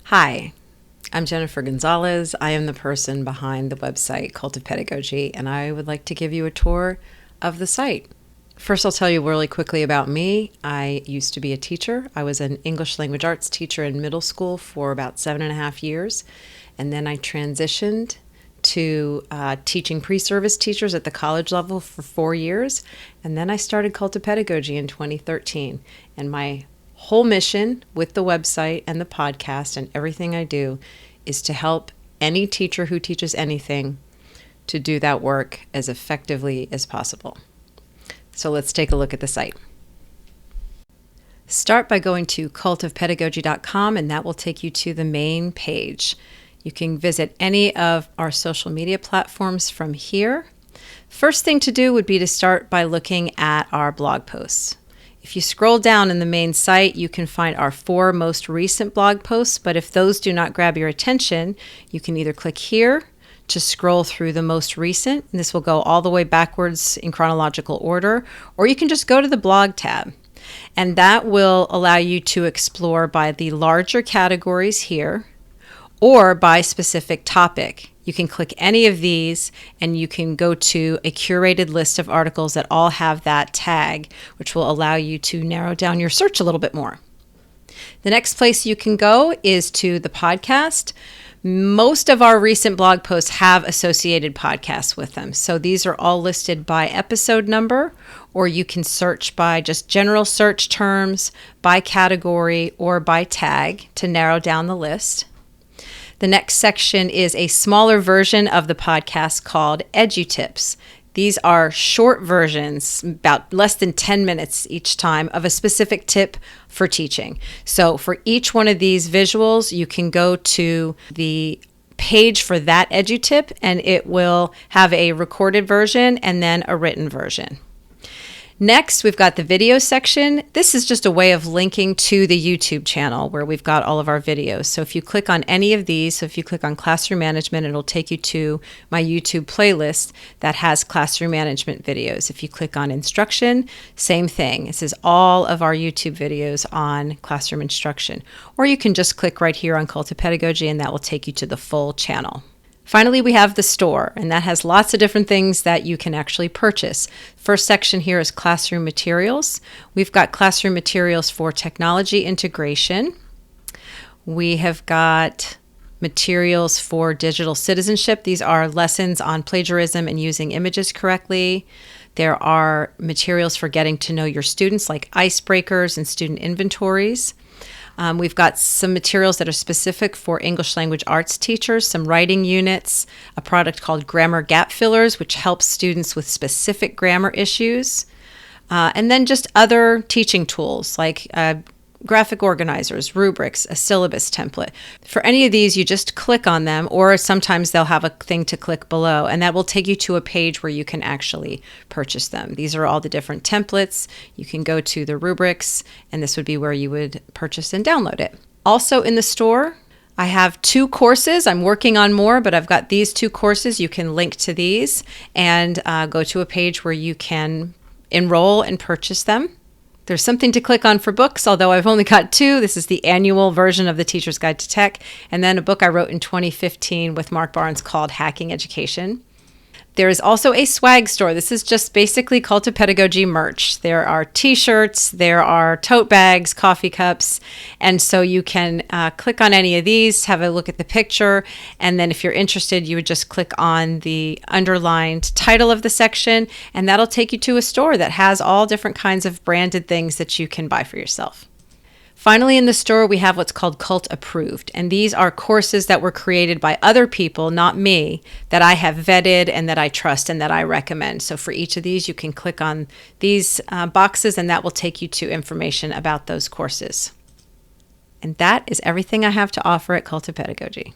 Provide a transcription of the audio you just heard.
Hi, I'm Jennifer Gonzalez. I am the person behind the website Cult of Pedagogy, and I would like to give you a tour of the site. First, I'll tell you really quickly about me. I used to be a teacher. I was an English language arts teacher in middle school for about 7.5 years, and then I transitioned to teaching pre-service teachers at the college level for 4 years, and then I started Cult of Pedagogy in 2013, and my whole mission with the website and the podcast and everything I do is to help any teacher who teaches anything to do that work as effectively as possible. So let's take a look at the site. Start by going to cultofpedagogy.com, and that will take you to the main page. You can visit any of our social media platforms from here. First thing to do would be to start by looking at our blog posts. If you scroll down in the main site, you can find our 4 most recent blog posts, but if those do not grab your attention, you can either click here to scroll through the most recent, and this will go all the way backwards in chronological order, or you can just go to the blog tab, and that will allow you to explore by the larger categories here or by specific topic. You can click any of these and you can go to a curated list of articles that all have that tag, which will allow you to narrow down your search a little bit more. The next place you can go is to the podcast. Most of our recent blog posts have associated podcasts with them. So these are all listed by episode number, or you can search by just general search terms, by category, or by tag to narrow down the list. The next section is a smaller version of the podcast called EduTips. These are short versions, about less than 10 minutes each time, of a specific tip for teaching. So for each one of these visuals, you can go to the page for that EduTip, and it will have a recorded version and then a written version. Next, we've got the video section. This is just a way of linking to the YouTube channel where we've got all of our videos. So if you click on any of these, so if you click on classroom management, it'll take you to my YouTube playlist that has classroom management videos. If you click on instruction, same thing. This is all of our YouTube videos on classroom instruction. Or you can just click right here on Cult of Pedagogy, and that will take you to the full channel. Finally, we have the store, and that has lots of different things that you can actually purchase. First section here is classroom materials. We've got classroom materials for technology integration. We have got materials for digital citizenship. These are lessons on plagiarism and using images correctly. There are materials for getting to know your students, like icebreakers and student inventories. We've got some materials that are specific for English language arts teachers, some writing units, a product called Grammar Gap Fillers, which helps students with specific grammar issues, and then just other teaching tools like graphic organizers, rubrics, a syllabus template. For any of these, you just click on them, or sometimes they'll have a thing to click below, and that will take you to a page where you can actually purchase them. These are all the different templates. You can go to the rubrics, and this would be where you would purchase and download it. Also in the store, I have 2 courses. I'm working on more, but I've got these 2 courses. You can link to these and go to a page where you can enroll and purchase them. There's something to click on for books, although I've only got 2. This is the annual version of the Teacher's Guide to Tech, and then a book I wrote in 2015 with Mark Barnes called Hacking Education. There is also a swag store. This is just basically Cult of Pedagogy merch. There are t-shirts, there are tote bags, coffee cups, and so you can click on any of these, have a look at the picture, and then if you're interested, you would just click on the underlined title of the section, and that'll take you to a store that has all different kinds of branded things that you can buy for yourself. Finally, in the store, we have what's called Cult Approved, and these are courses that were created by other people, not me, that I have vetted and that I trust and that I recommend. So for each of these, you can click on these boxes, and that will take you to information about those courses. And that is everything I have to offer at Cult of Pedagogy.